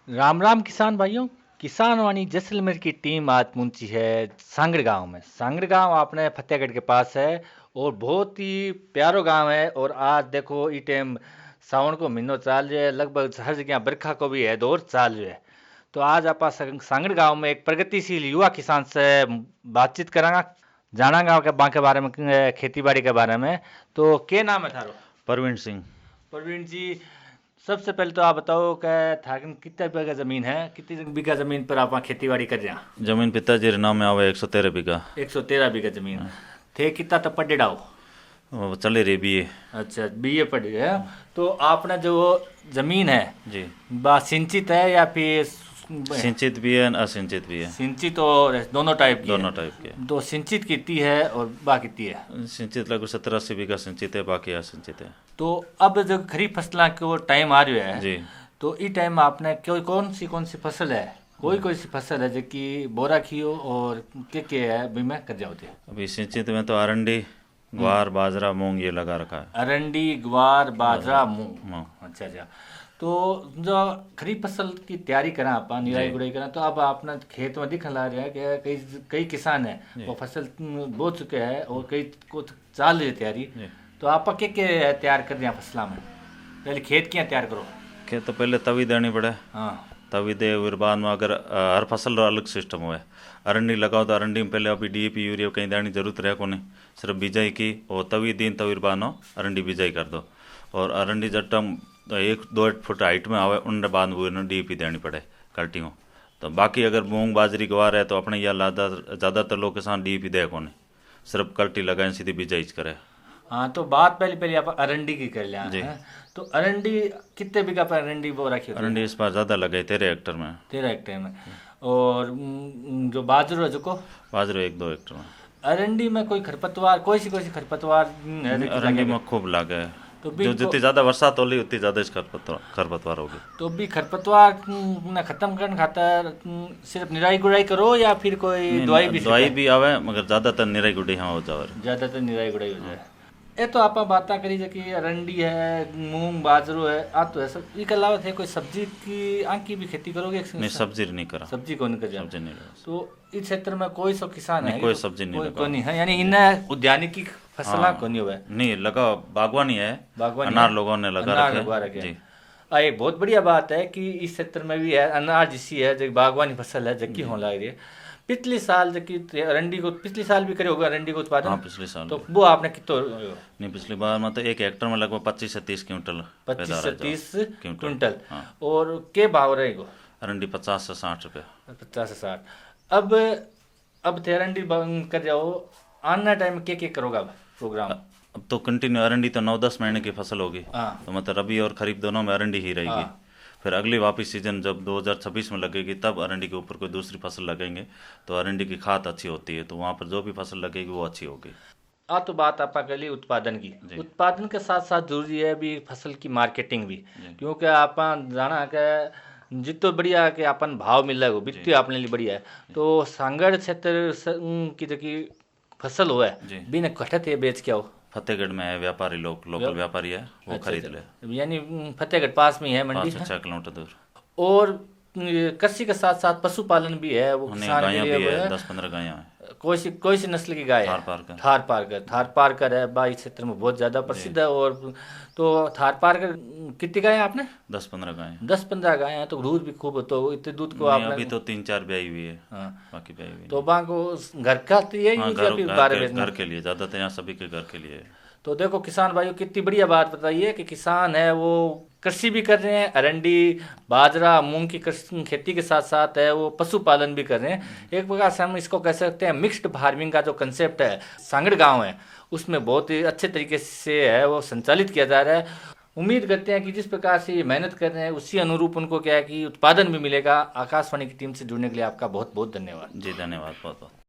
राम राम किसान भाइयों। किसान वाणी जैसलमेर की टीम आज पहुंची है सांगड़ गांव में। सांगड़ गांव अपने फतेहगढ़ के पास है और बहुत ही प्यारो गांव है। और आज देखो ई टाइम सावन को महीनों चाल रहा है, लगभग हर जगह बरखा को भी है दौर चाल रहा है। तो आज आप सांगड़ गांव में एक प्रगतिशील युवा किसान से बातचीत करांगा, जानांगा के बाके बारे में, खेती बाड़ी के बारे में। तो क्या नाम है थारो? परवीन सिंह। प्रवीण जी, सबसे पहले तो आप बताओ कि थाकन कितना बीघा जमीन है, कितनी बीघा जमीन पर आप खेती बाड़ी कर रहे हैं? जमीन पिताजी रे नाम में आवे 113 बीघा। 113 बीघा जमीन थे। कितना तो पढ़े हो? वो चले रही बीए। अच्छा, बीए पढ़े है। तो आपने जो जमीन है जी, बा सिंचित है या फिर सिंचित भी है असिंचित भी है। सिंचित और दोनों टाइप की दोनों है? टाइप के। तो सिंचित कितनी है और बा कितनी है? सिंचित लगभग 70-80 बीघा सिंचित है, बाकी असिंचित है। तो अब जो खरीफ फसलों को टाइम आ रहा है जी, तो ई टाइम आपने कौन सी फसल है, कोई सी फसल है जो कि बोरा खियो और के है भी मैं कर जाओ थे? अभी सिंचित में तो अरंडी, ग्वार, बाजरा, मूंग ये लगा रखा है। अरंडी, ग्वार, बाजरा, मूंग। हाँ। अच्छा अच्छा। तो जो खरीफ फसल की तैयारी करा आप निराई गुड़ाई करा, तो अब अपना खेत में दिखने लग रहा है कि कई कई किसान है वो फसल बो चुके हैं और कई को चाल रही है तैयारी। तो आप के तैयार कर रहे हैं फसला में? पहले खेत क्या तैयार करो? खेत तो पहले तवी देनी पड़े। हाँ। तवी दे फिर बाद में अगर हर फसल रो अलग सिस्टम हुए। अरंडी लगाओ तो अरंडी में पहले अभी डीएपी यूरिया कहीं देने जरूरत रहे को नहीं, सिर्फ बिजाई की और तवी दिन तवी बानो अरंडी बिजाई कर दो। और अरंडी जब टम 1-2 फुट हाइट में आवे उनके बाद वो डीएपी देनी पड़े कल्टी में। तो बाकी अगर मूंग बाजरी गवार है तो अपने यहाँ ज़्यादातर लोग किसान डीएपी दे को नहीं, सिर्फ कल्टी लगाए सीधी बिजाई करे। हाँ, तो बात पहले पहले आप अरंडी की कर लिया है। तो अरंडी कितने बीघा पर अरंडी बो रखी होती है? अरंडी इस बार ज़्यादा लगे 13 हेक्टर में। 13 हेक्टेयर में। और जो बाजरो है जो को बाजरे 1-2 हेक्टर में। अरंडी में कोई खरपतवार, कोई सी खरपतवार है जो कि अरंडी लगेगा? में खूब लागे। तो भी जो जितनी ज़्यादा बरसात होगी उतनी ज़्यादा इस खरपतवार होगी। तो भी खरपतवार न खत्म करने खातर सिर्फ निराई गुड़ाई करो या फिर कोई दवाई भी? दवाई भी आवे मगर ज़्यादातर निराई गुडी हाँ हो जावे। ज्यादातर निराई गुड़ाई हो जाए। ये तो आप बातें करी जो कि अरंडी है, मूंग बाजरो है, आ तो है सब। इसके अलावा थे कोई सब्जी की आंख की भी खेती करोगे? नहीं, सब्जी नहीं करा। सब्जी को नहीं कर सब्जी नहीं लगा। तो इस क्षेत्र में कोई सो किसान है? कोई सब्जी नहीं लगा। कोई नहीं है, यानी इन्हें उद्यानिकी फसला को नहीं हुआ? नहीं लगा, बागवानी है। बागवानी अनार लोगों ने लगा रखे जी। एक बहुत बढ़िया बात है कि इस क्षेत्र में भी है अनार जिसी है जो बागवानी फसल है जबकि होने लग रही है। पिछले साल जबकि अरंडी को पिछले साल भी करे होगा अरंडी को उत्पादन? हाँ, पिछले साल। तो वो आपने कितना? नहीं, पिछली बार में तो 1 हेक्टर में लगभग 25 से 30 क्विंटल। 25 से 30 क्विंटल। हाँ। और के भाव रहेगा? अरंडी 50 से 60 रुपये। 50 से 60। अब थे अरंडी कर जाओ, आना टाइम के करोगा प्रोग्राम? अब तो कंटिन्यू अरंडी तो 9-10 महीने की फसल होगी। हाँ। तो मतलब रबी और खरीफ दोनों में अरंडी ही रहेगी। फिर अगली वापस सीजन जब 2026 में लगेगी तब अरंडी के ऊपर कोई दूसरी फसल लगेंगे। तो अरंडी की खाद अच्छी होती है तो वहाँ पर जो भी फसल लगेगी वो अच्छी होगी। तो बात आप कर ली उत्पादन की। उत्पादन के साथ साथ जरूरी है भी फसल की मार्केटिंग भी, क्योंकि आप जाना कि जितो बढ़िया के अपन भाव मिल रहा है बित्ती अपने लिए बढ़िया है। तो सांगड़ क्षेत्र की जो की फसल हो है बिना कटत है बेच क्या हो? फतेहगढ़ में है व्यापारी लोग, लोकल व्यापारी है वो खरीद ले। यानी फतेहगढ़ पास में ही है मंडी? 5-6 किलोमीटर दूर। और कृषि के साथ साथ पशुपालन भी है वो किसान के लिए? 10-15 गायें हैं। कोई सी नस्ल की गाय है? थार पारकर है बा, इस क्षेत्र में बहुत ज्यादा प्रसिद्ध है। और तो थार पारकर कितनी गाय है आपने? 10-15 गायें। 10-15 गाय हैं। तो दूध भी खूब होता है, इतने दूध को आपने? अभी तो 3-4 ब्याई हुई है। हाँ। बाकी ब्याई हुई तो वहाँ को घर का ये घर के लिए ज्यादातर यहाँ सभी के घर के लिए। तो देखो किसान भाइयों, कितनी बढ़िया बात बताइए कि किसान है वो कृषि भी कर रहे हैं, अरंडी बाजरा मूंग की खेती के साथ साथ है वो पशुपालन भी कर रहे हैं। एक प्रकार से हम इसको कह सकते हैं मिक्स्ड फार्मिंग का जो कंसेप्ट है सांगड़ गांव है उसमें बहुत ही अच्छे तरीके से है वो संचालित किया जा रहा है। उम्मीद करते हैं कि जिस प्रकार से ये मेहनत कर रहे हैं उसी अनुरूप उनको क्या है कि उत्पादन भी मिलेगा। आकाशवाणी की टीम से जुड़ने के लिए आपका बहुत बहुत धन्यवाद। जी, धन्यवाद बहुत बहुत।